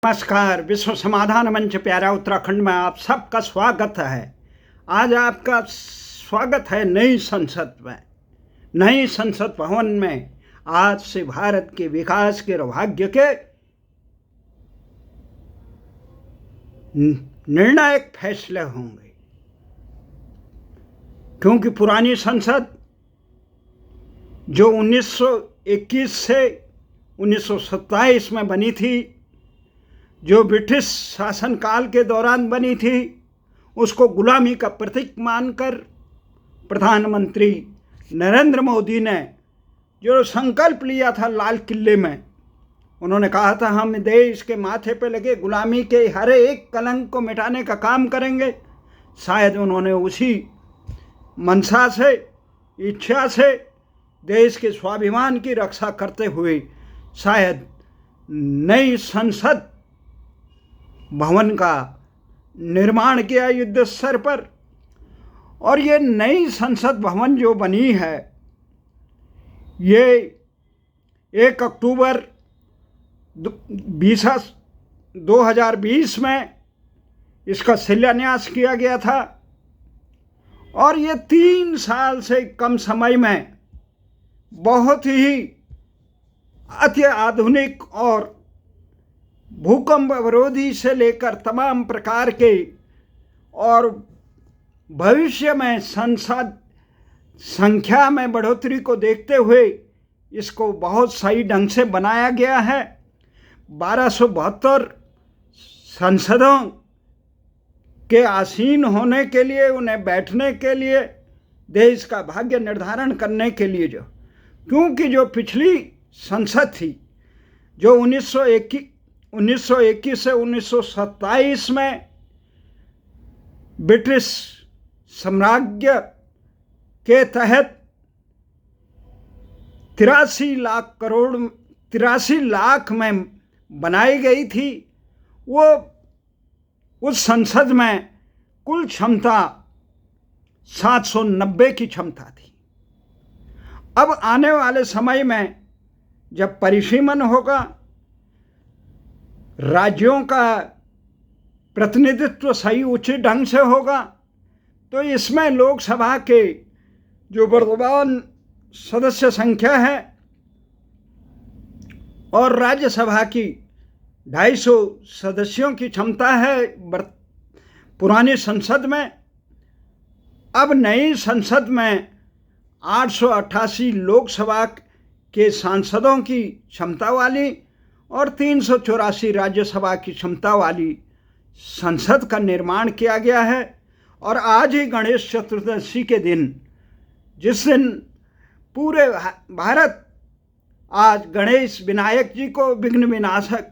नमस्कार। विश्व समाधान मंच प्यारा उत्तराखंड में आप सबका स्वागत है। आज आपका स्वागत है नई संसद में, नई संसद भवन में। आज से भारत के विकास के भाग्य के निर्णायक फैसले होंगे, क्योंकि पुरानी संसद जो 1921 से 1927 में बनी थी, जो ब्रिटिश शासनकाल के दौरान बनी थी, उसको गुलामी का प्रतीक मानकर प्रधानमंत्री नरेंद्र मोदी ने जो संकल्प लिया था लाल किले में, उन्होंने कहा था हम देश के माथे पे लगे गुलामी के हर एक कलंक को मिटाने का काम करेंगे। शायद उन्होंने उसी मंशा से, इच्छा से देश के स्वाभिमान की रक्षा करते हुए शायद नई संसद भवन का निर्माण किया युद्ध स्तर पर। और ये नई संसद भवन जो बनी है, ये 1 अक्टूबर 2020 में इसका शिलान्यास किया गया था, और ये 3 साल से कम समय में बहुत ही अति आधुनिक और भूकंप विरोधी से लेकर तमाम प्रकार के, और भविष्य में संसद संख्या में बढ़ोतरी को देखते हुए इसको बहुत सही ढंग से बनाया गया है। 1272 सांसदों के आसीन होने के लिए, उन्हें बैठने के लिए, देश का भाग्य निर्धारण करने के लिए, क्योंकि जो पिछली संसद थी जो 1921 से 1927 में ब्रिटिश साम्राज्य के तहत 83 लाख में बनाई गई थी, वो उस संसद में कुल क्षमता 790 की क्षमता थी। अब आने वाले समय में जब परिसीमन होगा, राज्यों का प्रतिनिधित्व सही उचित ढंग से होगा, तो इसमें लोकसभा के जो वर्तमान सदस्य संख्या है और राज्यसभा की 250 सदस्यों की क्षमता है पुरानी संसद में। अब नई संसद में 888 लोकसभा के सांसदों की क्षमता वाली और 384 राज्यसभा की क्षमता वाली संसद का निर्माण किया गया है। और आज ही गणेश चतुर्दशी के दिन, जिस दिन पूरे भारत आज गणेश विनायक जी को, विघ्न विनाशक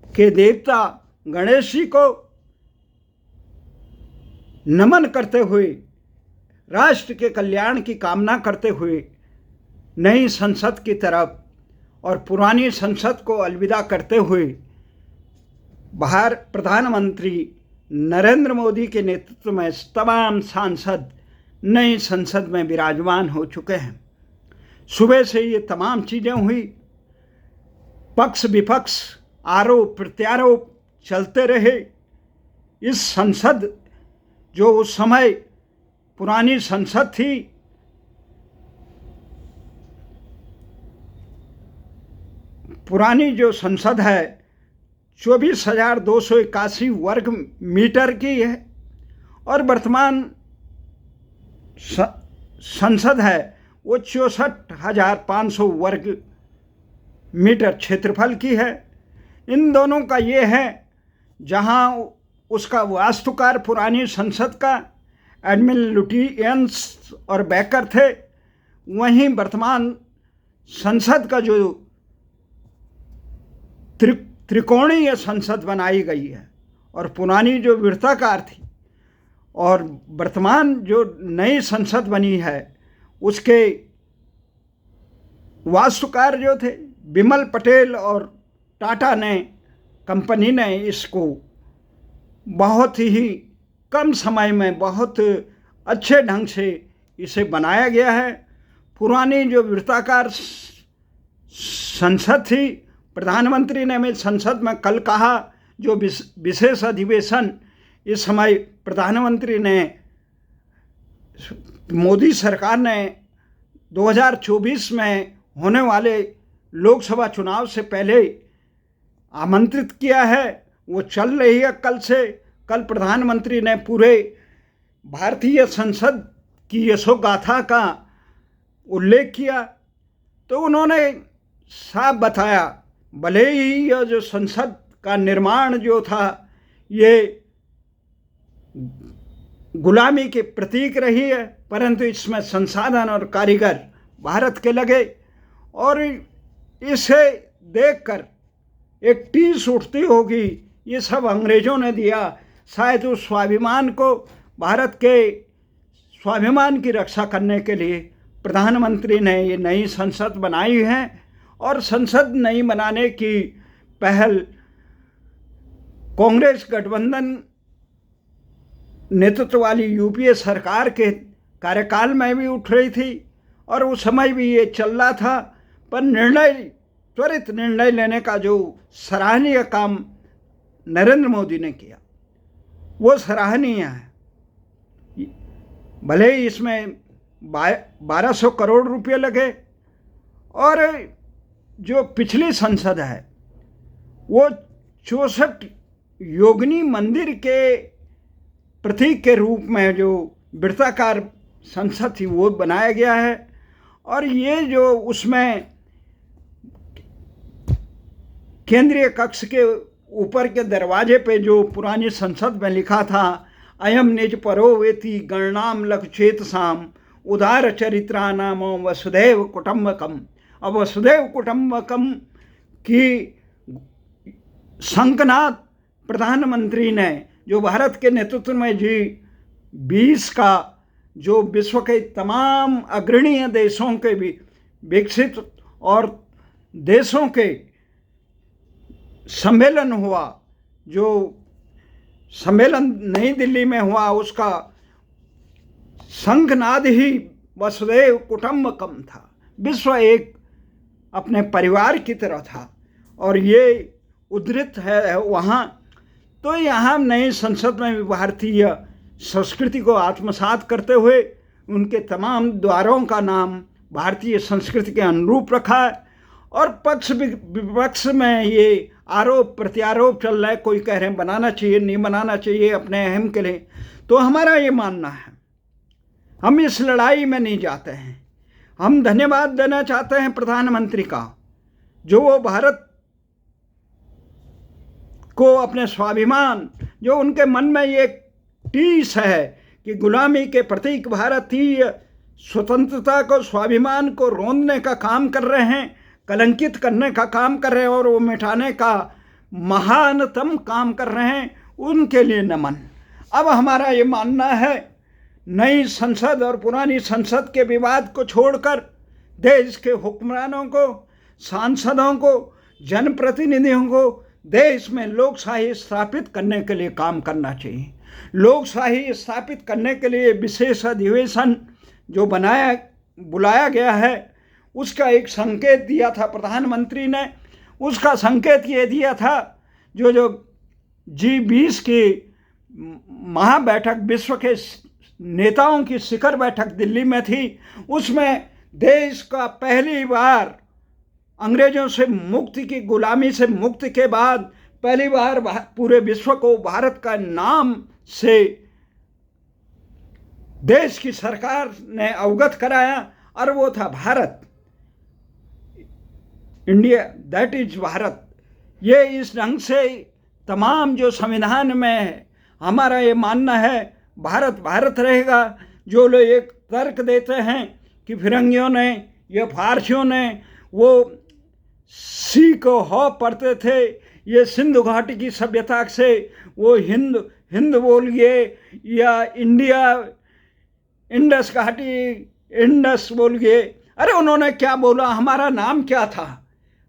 के देवता गणेश जी को नमन करते हुए, राष्ट्र के कल्याण की कामना करते हुए नई संसद की तरफ और पुरानी संसद को अलविदा करते हुए प्रधानमंत्री नरेंद्र मोदी के नेतृत्व में तमाम सांसद नई संसद में विराजमान हो चुके हैं। सुबह से ये तमाम चीज़ें हुई, पक्ष विपक्ष, आरोप प्रत्यारोप चलते रहे। इस संसद जो उस समय पुरानी संसद थी, पुरानी जो संसद है 24,281 वर्ग मीटर की है, और वर्तमान संसद है वो 64,500 वर्ग मीटर क्षेत्रफल की है। इन दोनों का ये है, जहाँ उसका वास्तुकार पुरानी संसद का एडमिन लुटियंस और बेकर थे, वहीं वर्तमान संसद का जो त्रिकोणीय संसद बनाई गई है, और पुरानी जो वृत्ताकार थी, और वर्तमान जो नई संसद बनी है उसके वास्तुकार जो थे बिमल पटेल और टाटा ने, कंपनी ने इसको बहुत ही कम समय में बहुत अच्छे ढंग से इसे बनाया गया है। पुरानी जो वृत्ताकार संसद थी प्रधानमंत्री ने भी संसद में कल कहा, जो विशेष अधिवेशन इस समय प्रधानमंत्री ने, मोदी सरकार ने 2024 में होने वाले लोकसभा चुनाव से पहले आमंत्रित किया है, वो चल रही है कल से। कल प्रधानमंत्री ने पूरे भारतीय संसद की यशोगाथा का उल्लेख किया, तो उन्होंने साफ बताया, भले ही यह जो संसद का निर्माण जो था ये गुलामी के प्रतीक रही है, परंतु इसमें संसाधन और कारीगर भारत के लगे, और इसे देखकर एक टीस उठती होगी, ये सब अंग्रेज़ों ने दिया। शायद उस स्वाभिमान को, भारत के स्वाभिमान की रक्षा करने के लिए प्रधानमंत्री ने ये नई संसद बनाई है, और संसद नई बनाने की पहल कांग्रेस गठबंधन नेतृत्व वाली यूपीए सरकार के कार्यकाल में भी उठ रही थी, और उस समय भी ये चल रहा था। पर त्वरित निर्णय लेने का जो सराहनीय काम नरेंद्र मोदी ने किया, वो सराहनीय है। भले ही इसमें 1200 करोड़ रुपये लगे, और जो पिछली संसद है वो 64 योगिनी मंदिर के प्रतीक के रूप में जो वृत्ताकार संसद थी वो बनाया गया है। और ये जो उसमें केंद्रीय कक्ष के ऊपर के दरवाजे पे जो पुरानी संसद में लिखा था, अयम निज परो वेति गणनाम लक्षेतसाम उदार चरित्रा नामो वसुधैव कुटुंबकम। अब वसुधैव कुटुंबकम की शंखनाद प्रधानमंत्री ने, जो भारत के नेतृत्व में G20 का, जो विश्व के तमाम अग्रणीय देशों के भी विकसित और देशों के सम्मेलन हुआ, जो सम्मेलन नई दिल्ली में हुआ, उसका शंखनाद ही वसुधैव कुटुंबकम था। विश्व एक अपने परिवार की तरह था, और ये उद्धृत है वहाँ। तो यहाँ नई संसद में भी भारतीय संस्कृति को आत्मसात करते हुए उनके तमाम द्वारों का नाम भारतीय संस्कृति के अनुरूप रखा है। और पक्ष विपक्ष में ये आरोप प्रत्यारोप चल रहा है, कोई कह रहे हैं बनाना चाहिए, नहीं बनाना चाहिए अपने अहम के लिए। तो हमारा ये मानना है, हम इस लड़ाई में नहीं जाते हैं। हम धन्यवाद देना चाहते हैं प्रधानमंत्री का, जो वो भारत को अपने स्वाभिमान, जो उनके मन में ये टीस है कि गुलामी के प्रतीक भारतीय स्वतंत्रता को, स्वाभिमान को रोंदने का काम कर रहे हैं, कलंकित करने का काम कर रहे हैं, और वो मिटाने का महानतम काम कर रहे हैं, उनके लिए नमन। अब हमारा ये मानना है, नई संसद और पुरानी संसद के विवाद को छोड़कर देश के हुक्मरानों को, सांसदों को, जनप्रतिनिधियों को देश में लोकशाही स्थापित करने के लिए काम करना चाहिए। लोकशाही स्थापित करने के लिए विशेष अधिवेशन जो बुलाया गया है, उसका एक संकेत दिया था प्रधानमंत्री ने। उसका संकेत ये दिया था, जो G20 की महाबैठक, विश्व के नेताओं की शिखर बैठक दिल्ली में थी, उसमें देश का पहली बार अंग्रेजों से मुक्ति की, गुलामी से मुक्ति के बाद पहली बार पूरे विश्व को भारत का नाम से देश की सरकार ने अवगत कराया, और वो था Bharat, India, that is Bharat. ये इस ढंग से तमाम जो संविधान में है, हमारा ये मानना है भारत भारत रहेगा। जो लोग एक तर्क देते हैं कि फिरंगियों ने या फारसियों ने वो सी को ह पढ़ते थे, ये सिंधु घाटी की सभ्यता से वो हिंद बोलिए, या इंडिया इंडस घाटी इंडस बोलिए। अरे उन्होंने क्या बोला? हमारा नाम क्या था?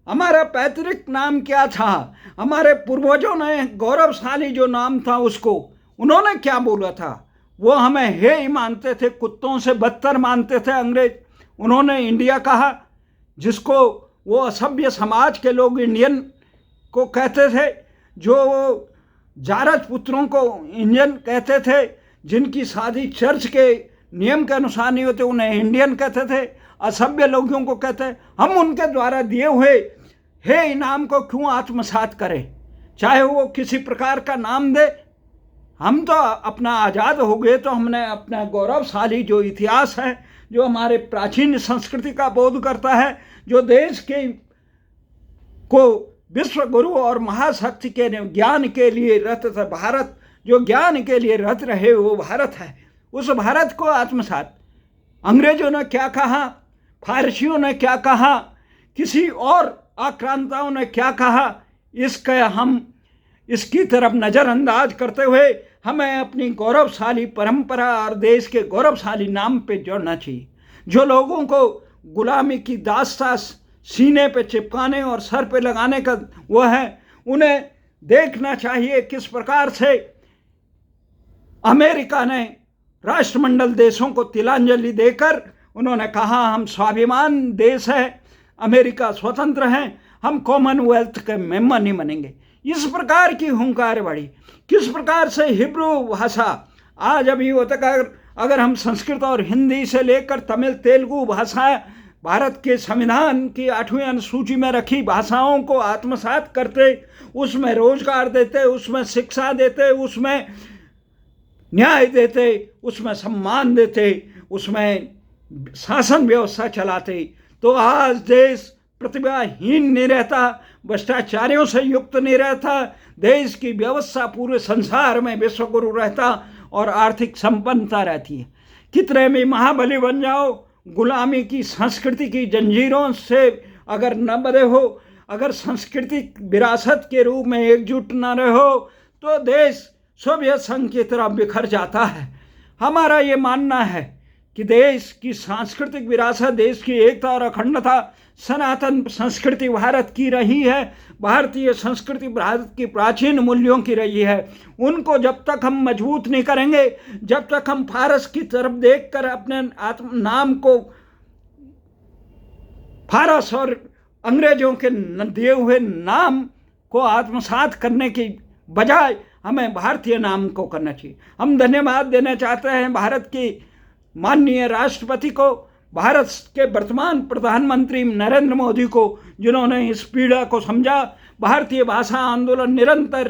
हमारा पैतृक नाम क्या था? हमारे पूर्वजों ने गौरवशाली जो नाम था उसको उन्होंने क्या बोला था? वो हमें हे ही मानते थे, कुत्तों से बदतर मानते थे अंग्रेज। उन्होंने इंडिया कहा, जिसको वो असभ्य समाज के लोग इंडियन को कहते थे, जो जारज पुत्रों को इंडियन कहते थे, जिनकी शादी चर्च के नियम के अनुसार नहीं होते उन्हें इंडियन कहते थे, असभ्य लोगों को कहते हैं। हम उनके द्वारा दिए हुए हे इनाम को क्यों आत्मसात करें, चाहे वो किसी प्रकार का नाम दे। हम तो अपना आज़ाद हो गए तो हमने अपना गौरवशाली जो इतिहास है, जो हमारे प्राचीन संस्कृति का बोध करता है, जो देश के को विश्व गुरु और महाशक्ति के ज्ञान के लिए रत था भारत, जो ज्ञान के लिए रत रहे वो भारत है, उस भारत को आत्मसात। अंग्रेजों ने क्या कहा, फारसियों ने क्या कहा, किसी और आक्रांताओं ने क्या कहा, इसकी तरफ नज़रअंदाज करते हुए हमें अपनी गौरवशाली परंपरा और देश के गौरवशाली नाम पे जोड़ना चाहिए। जो लोगों को गुलामी की दास्तां सीने पे चिपकाने और सर पे लगाने का वो है, उन्हें देखना चाहिए किस प्रकार से अमेरिका ने राष्ट्रमंडल देशों को तिलांजलि देकर उन्होंने कहा हम स्वाभिमान देश है, अमेरिका स्वतंत्र है, हम कॉमनवेल्थ के मेंबर नहीं बनेंगे। इस प्रकार की हुंकार बढ़ी। किस प्रकार से हिब्रू भाषा आज अभी होता है, अगर हम संस्कृत और हिंदी से लेकर तमिल तेलुगु भाषाएं भारत के संविधान की 8वीं अनुसूची में रखी भाषाओं को आत्मसात करते, उसमें रोजगार देते, उसमें शिक्षा देते, उसमें न्याय देते, उसमें सम्मान देते, उसमें शासन व्यवस्था चलाते, तो आज देश प्रतिभाहीन नहीं रहता, भ्रष्टाचारियों से युक्त नहीं रहता, देश की व्यवस्था पूरे संसार में विश्वगुरु रहता और आर्थिक संपन्नता रहती है। कितने भी महाबली बन जाओ, गुलामी की संस्कृति की जंजीरों से अगर न बंधे हो, अगर सांस्कृतिक विरासत के रूप में एकजुट न रहो, तो देश सोवियत संघ की तरफ बिखर जाता है। हमारा ये मानना है कि देश की सांस्कृतिक विरासत, देश की एकता और अखंडता, सनातन संस्कृति भारत की रही है, भारतीय संस्कृति भारत की प्राचीन मूल्यों की रही है। उनको जब तक हम मजबूत नहीं करेंगे, जब तक हम फारस की तरफ देखकर अपने नाम को फारस और अंग्रेजों के दिए हुए नाम को आत्मसात करने की बजाय हमें भारतीय नाम को करना चाहिए। हम धन्यवाद देना चाहते हैं भारत की माननीय राष्ट्रपति को, भारत के वर्तमान प्रधानमंत्री नरेंद्र मोदी को, जिन्होंने इस पीड़ा को समझा। भारतीय भाषा आंदोलन निरंतर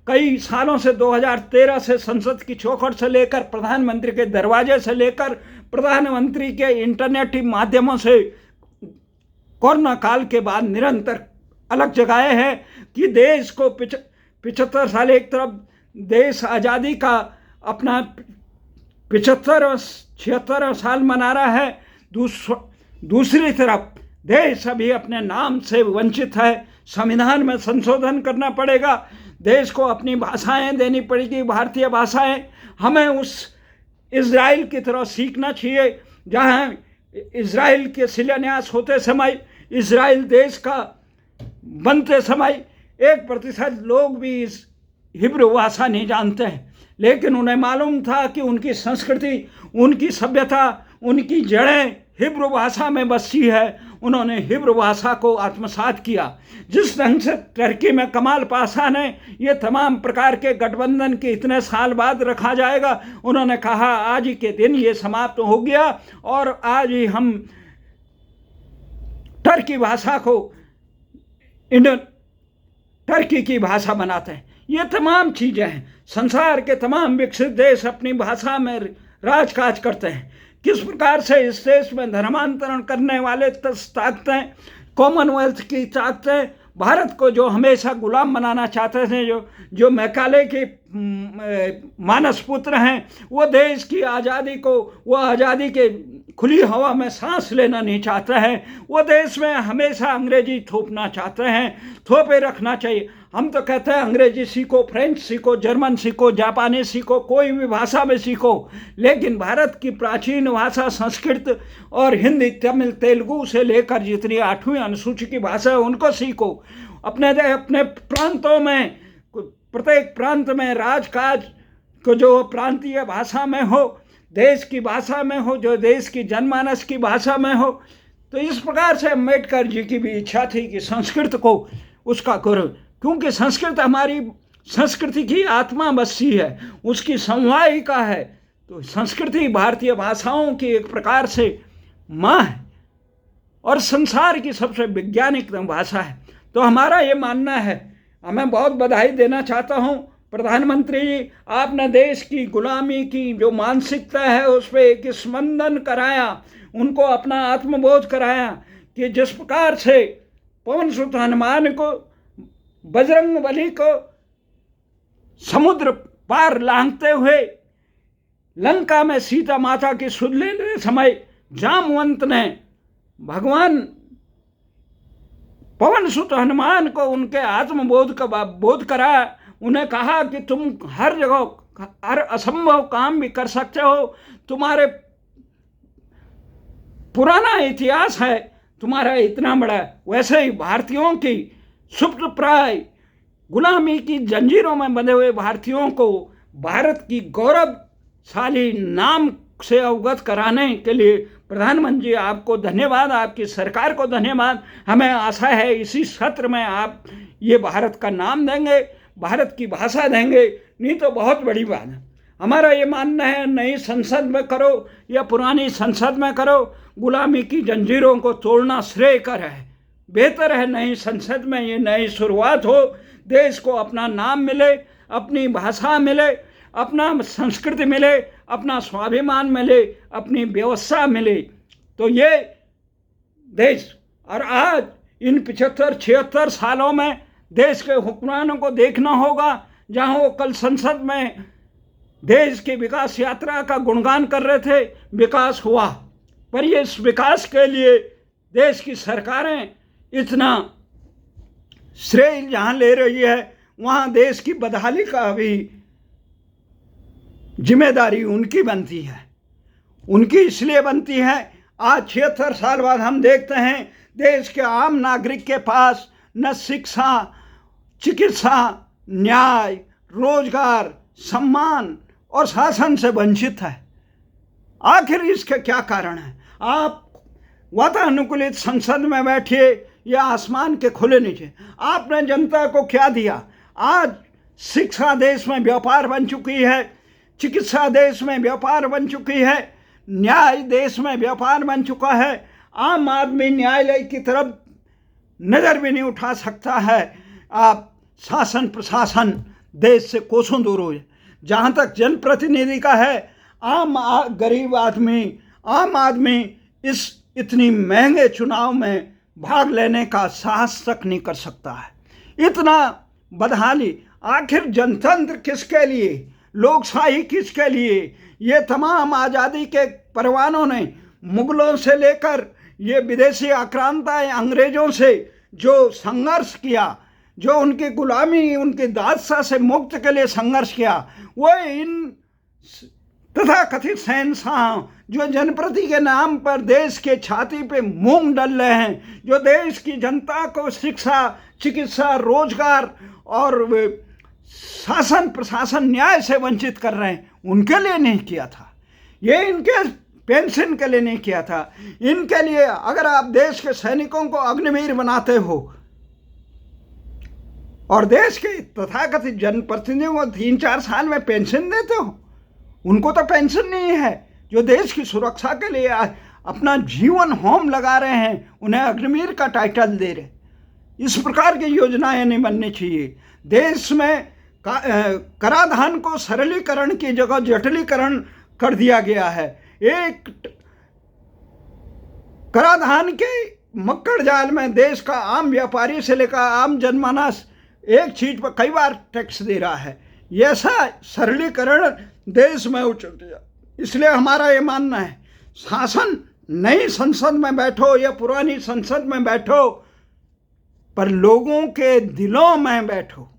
कई सालों से 2013 से संसद की चौखट से लेकर प्रधानमंत्री के दरवाजे से लेकर प्रधानमंत्री के इंटरनेट माध्यमों से कोरोना काल के बाद निरंतर अलग जगाए हैं कि देश को 75 साल, एक तरफ देश आज़ादी का अपना 76वां साल मना रहा है, दूसरी तरफ देश अभी अपने नाम से वंचित है। संविधान में संशोधन करना पड़ेगा, देश को अपनी भाषाएं देनी पड़ेगी, भारतीय भाषाएं। हमें उस इजराइल की तरह सीखना चाहिए जहां इजराइल के शिलान्यास होते समय, इजराइल देश का बनते समय 1% लोग भी इस हिब्रू भाषा नहीं जानते हैं, लेकिन उन्हें मालूम था कि उनकी संस्कृति, उनकी सभ्यता, उनकी जड़ें हिब्रू भाषा में बसी है। उन्होंने हिब्रू भाषा को आत्मसात किया। जिस ढंग से टर्की में कमाल पाशा ने ये तमाम प्रकार के गठबंधन के इतने साल बाद रखा जाएगा, उन्होंने कहा आज ही के दिन ये समाप्त हो गया और आज ही हम टर्की भाषा को टर्की की भाषा बनाते हैं। ये तमाम चीज़ें हैं। संसार के तमाम विकसित देश अपनी भाषा में राजकाज करते हैं। किस प्रकार से इस देश में धर्मांतरण करने वाले ताकतें, कॉमनवेल्थ की ताकतें, भारत को जो हमेशा गुलाम बनाना चाहते थे, जो मैकाले के मानस पुत्र हैं, वो देश की आज़ादी को, वो आज़ादी के खुली हवा में सांस लेना नहीं चाहते हैं, वो देश में हमेशा अंग्रेजी थोपना चाहते हैं, थोपे रखना चाहिए। हम तो कहते हैं अंग्रेजी सीखो, फ्रेंच सीखो, जर्मन सीखो, जापानी सीखो, कोई भी भाषा में सीखो, लेकिन भारत की प्राचीन भाषा संस्कृत और हिंदी, तमिल, तेलुगु से लेकर जितनी 8वीं अनुसूची की भाषा है उनको सीखो। अपने प्रांतों में, प्रत्येक प्रांत में राजकाज को जो प्रांतीय भाषा में हो, देश की भाषा में हो, जो देश की जनमानस की भाषा में हो, तो इस प्रकार से अम्बेडकर जी की भी इच्छा थी कि संस्कृत को उसका गौरव, क्योंकि संस्कृत हमारी संस्कृति की आत्मा बसी है, उसकी संवाहिका है। तो संस्कृति भारतीय भाषाओं की एक प्रकार से माँ है और संसार की सबसे वैज्ञानिक भाषा है। तो हमारा ये मानना है, मैं बहुत बधाई देना चाहता हूँ प्रधानमंत्री जी, आपने देश की गुलामी की जो मानसिकता है उस पर एक स्पंदन कराया, उनको अपना आत्मबोध कराया कि जिस प्रकार से पवन सुत हनुमान को, बजरंग बली को समुद्र पार लांघते हुए लंका में सीता माता की सुध लेते समय जामवंत ने भगवान पवन सुत हनुमान को उनके आत्मबोध का बोध कराया। उन्हें कहा कि तुम हर जगह हर असंभव काम भी कर सकते हो, तुम्हारे पुराना इतिहास है तुम्हारा इतना बड़ा। वैसे ही भारतीयों की सुप्त प्राय गुलामी की जंजीरों में बंधे हुए भारतीयों को भारत की गौरवशाली नाम से अवगत कराने के लिए प्रधानमंत्री जी आपको धन्यवाद, आपकी सरकार को धन्यवाद। हमें आशा है इसी सत्र में आप ये भारत का नाम देंगे, भारत की भाषा देंगे, नहीं तो बहुत बड़ी बात है। हमारा ये मानना है नई संसद में करो या पुरानी संसद में करो, गुलामी की जंजीरों को तोड़ना श्रेयकर है। बेहतर है नई संसद में ये नई शुरुआत हो, देश को अपना नाम मिले, अपनी भाषा मिले, अपना संस्कृति मिले, अपना स्वाभिमान मिले, अपनी व्यवस्था मिले। तो ये देश, और आज इन 75-76 सालों में देश के हुक्मरानों को देखना होगा, जहाँ वो कल संसद में देश की विकास यात्रा का गुणगान कर रहे थे, विकास हुआ, पर ये इस विकास के लिए देश की सरकारें इतना श्रेय जहाँ ले रही है, वहाँ देश की बदहाली का भी जिम्मेदारी उनकी बनती है। उनकी इसलिए बनती है, आज 76 साल बाद हम देखते हैं देश के आम नागरिक के पास न शिक्षा, चिकित्सा, न्याय, रोजगार, सम्मान और शासन से वंचित है। आखिर इसके क्या कारण है? आप वातानुकूलित संसद में बैठिए या आसमान के खुले नीचे, आपने जनता को क्या दिया? आज शिक्षा देश में व्यापार बन चुकी है, चिकित्सा देश में व्यापार बन चुकी है, न्याय देश में व्यापार बन चुका है। आम आदमी न्यायालय की तरफ नज़र भी नहीं उठा सकता है। आप शासन प्रशासन देश से कोसों दूर हो। जहाँ तक जनप्रतिनिधि का है, गरीब आदमी इस इतनी महंगे चुनाव में भाग लेने का साहस तक नहीं कर सकता है। इतना बदहाली, आखिर जनतंत्र किसके लिए, लोकशाही किसके लिए? ये तमाम आज़ादी के परवानों ने मुगलों से लेकर ये विदेशी आक्रांताएं अंग्रेजों से जो संघर्ष किया, जो उनकी गुलामी, उनकी दादशाह से मुक्त के लिए संघर्ष किया, वो इन तथाकथित शहंशाह जो जनप्रति के नाम पर देश के छाती पे मूंग डल रहे हैं, जो देश की जनता को शिक्षा, चिकित्सा, रोजगार और शासन प्रशासन न्याय से वंचित कर रहे हैं, उनके लिए नहीं किया था। ये इनके पेंशन के लिए नहीं किया था। इनके लिए अगर आप देश के सैनिकों को अग्निवीर बनाते हो और देश के तथाकथित जनप्रतिनिधियों को 3-4 साल में पेंशन देते हो, उनको तो पेंशन नहीं है। जो देश की सुरक्षा के लिए अपना जीवन होम लगा रहे हैं, उन्हें अग्निवीर का टाइटल दे रहे। इस प्रकार की योजनाएं नहीं बननी चाहिए। देश में कराधान को सरलीकरण की जगह जटिलीकरण कर दिया गया है। एक कराधान के मक्कड़ जाल में देश का आम व्यापारी से लेकर आम जनमानस एक चीज पर कई बार टैक्स दे रहा है। ऐसा सरलीकरण देश में उचित है। इसलिए हमारा ये मानना है, शासन नई संसद में बैठो या पुरानी संसद में बैठो, पर लोगों के दिलों में बैठो।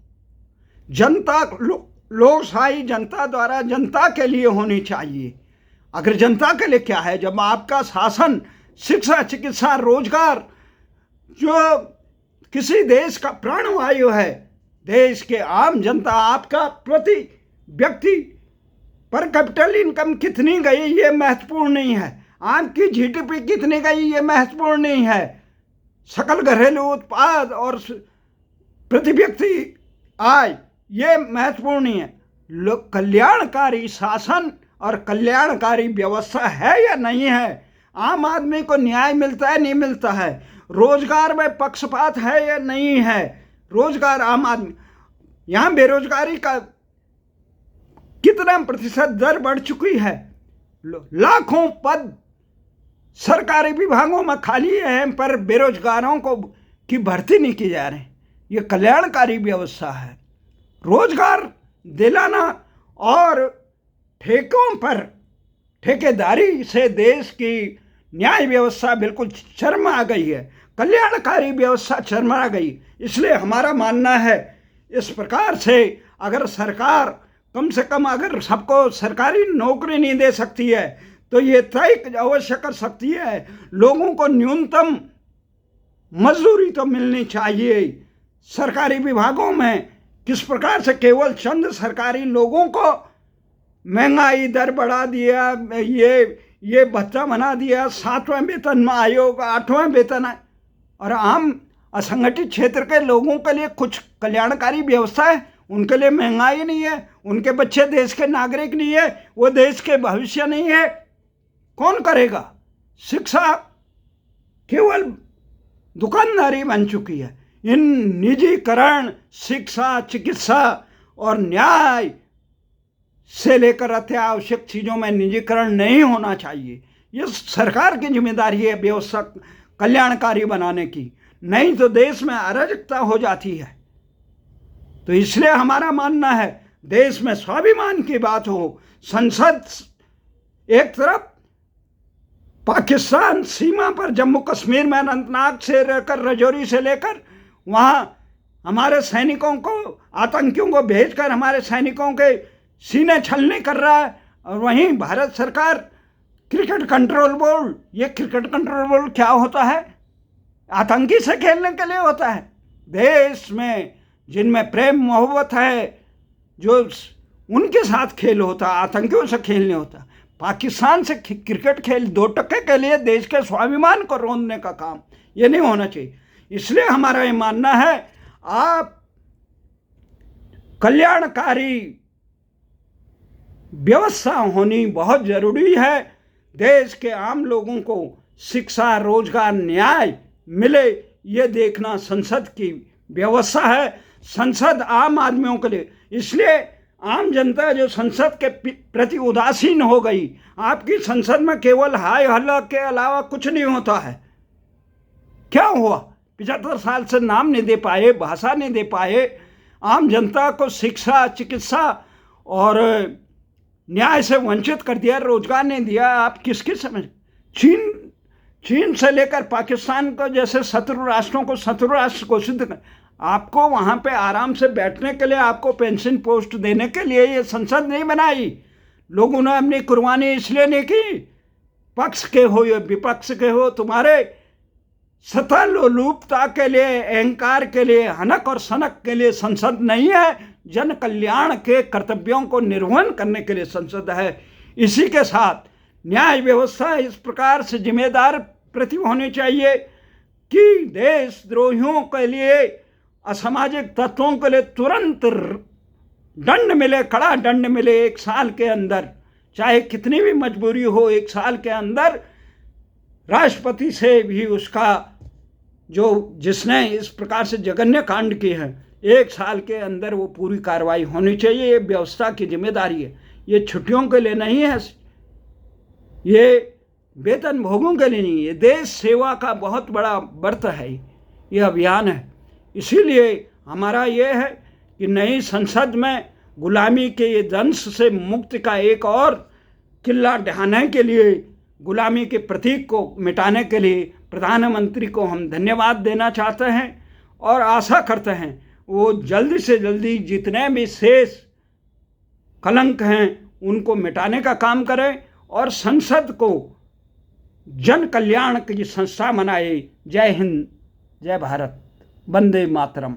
जनता, लोकशाही जनता द्वारा जनता के लिए होनी चाहिए। अगर जनता के लिए क्या है, जब आपका शासन शिक्षा, चिकित्सा, रोजगार जो किसी देश का प्राणवायु है, देश के आम जनता, आपका प्रति व्यक्ति पर कैपिटल इनकम कितनी गई ये महत्वपूर्ण नहीं है। आपकी जीडीपी कितनी गई ये महत्वपूर्ण नहीं है, सकल घरेलू उत्पाद और प्रति व्यक्ति आय ये महत्वपूर्ण नहीं है। कल्याणकारी शासन और कल्याणकारी व्यवस्था है या नहीं है, आम आदमी को न्याय मिलता है नहीं मिलता है, रोजगार में पक्षपात है या नहीं है, रोजगार आम आदमी, यहाँ बेरोजगारी का कितना प्रतिशत दर बढ़ चुकी है, लाखों पद सरकारी विभागों में खाली हैं पर बेरोजगारों को की भर्ती नहीं की जा रही। ये कल्याणकारी व्यवस्था है। रोजगार दिलाना और ठेकों पर ठेकेदारी से देश की न्याय व्यवस्था बिल्कुल चरमरा गई है, कल्याणकारी व्यवस्था चरमरा गई। इसलिए हमारा मानना है इस प्रकार से अगर सरकार कम से कम अगर सबको सरकारी नौकरी नहीं दे सकती है तो ये तय अवश्य कर सकती है लोगों को न्यूनतम मजदूरी तो मिलनी चाहिए। सरकारी विभागों में किस प्रकार से केवल चंद सरकारी लोगों को महंगाई दर बढ़ा दिया, ये भत्ता बना दिया, 7वें वेतन आयोग 8वें वेतन है, और आम असंगठित क्षेत्र के लोगों के लिए कुछ कल्याणकारी व्यवस्था है, उनके लिए महंगाई नहीं है, उनके बच्चे देश के नागरिक नहीं है, वो देश के भविष्य नहीं है, कौन करेगा? शिक्षा केवल दुकानदारी बन चुकी है। इन निजीकरण शिक्षा, चिकित्सा और न्याय से लेकर अत्यावश्यक चीज़ों में निजीकरण नहीं होना चाहिए। ये सरकार की जिम्मेदारी है व्यवस्था कल्याणकारी बनाने की, नहीं तो देश में अराजकता हो जाती है। तो इसलिए हमारा मानना है देश में स्वाभिमान की बात हो, संसद एक तरफ पाकिस्तान सीमा पर जम्मू कश्मीर में अनंतनाग से लेकर राजौरी से लेकर वहाँ हमारे सैनिकों को, आतंकियों को भेजकर हमारे सैनिकों के सीने छलनी कर रहा है, और वहीं भारत सरकार क्रिकेट कंट्रोल बोर्ड, ये क्रिकेट कंट्रोल बोर्ड क्या होता है? आतंकी से खेलने के लिए होता है। देश में जिनमें प्रेम मोहब्बत है जो उनके साथ खेल होता, आतंकियों से खेल नहीं होता। पाकिस्तान से क्रिकेट खेल 2 टके के लिए देश के स्वाभिमान को रोंदने का काम, ये नहीं होना चाहिए। इसलिए हमारा ये मानना है आप कल्याणकारी व्यवस्था होनी बहुत ज़रूरी है। देश के आम लोगों को शिक्षा, रोजगार, न्याय मिले, ये देखना संसद की व्यवस्था है। संसद आम आदमियों के लिए, इसलिए आम जनता जो संसद के प्रति उदासीन हो गई। आपकी संसद में केवल हाय हल्ला के अलावा कुछ नहीं होता है। क्या हुआ? 75 साल से नाम नहीं दे पाए, भाषा नहीं दे पाए, आम जनता को शिक्षा, चिकित्सा और न्याय से वंचित कर दिया, रोजगार नहीं दिया। आप किसकी समझ? चीन से लेकर पाकिस्तान को जैसे शत्रु राष्ट्रों को शत्रु राष्ट्र घोषित कर, आपको वहाँ पे आराम से बैठने के लिए, आपको पेंशन पोस्ट देने के लिए ये संसद नहीं बनाई। लोगों ने अपनी कुर्बानी इसलिए नहीं की, पक्ष के हो या विपक्ष के हो, तुम्हारे सत्ता लोलुपता के लिए, अहंकार के लिए, हनक और सनक के लिए संसद नहीं है। जन कल्याण के कर्तव्यों को निर्वहन करने के लिए संसद है। इसी के साथ न्याय व्यवस्था इस प्रकार से जिम्मेदार प्रति होनी चाहिए कि देशद्रोहियों के लिए, असामाजिक तत्वों के लिए तुरंत दंड मिले, कड़ा दंड मिले 1 साल के अंदर, चाहे कितनी भी मजबूरी हो। 1 साल के अंदर राष्ट्रपति से भी उसका जिसने इस प्रकार से जघन्य कांड किए हैं, 1 साल के अंदर वो पूरी कार्रवाई होनी चाहिए। ये व्यवस्था की जिम्मेदारी है। ये छुट्टियों के लिए नहीं है, ये वेतन भोगों के लिए नहीं, ये देश सेवा का बहुत बड़ा व्रत है, ये अभियान है। इसीलिए हमारा ये है कि नई संसद में गुलामी के ये दंश से मुक्ति का एक और किला ढहाने के लिए, गुलामी के प्रतीक को मिटाने के लिए प्रधानमंत्री को हम धन्यवाद देना चाहते हैं और आशा करते हैं वो जल्दी से जल्दी जितने भी शेष कलंक हैं उनको मिटाने का काम करें और संसद को जन कल्याण की संस्था बनाए। जय हिंद, जय भारत, वंदे मातरम।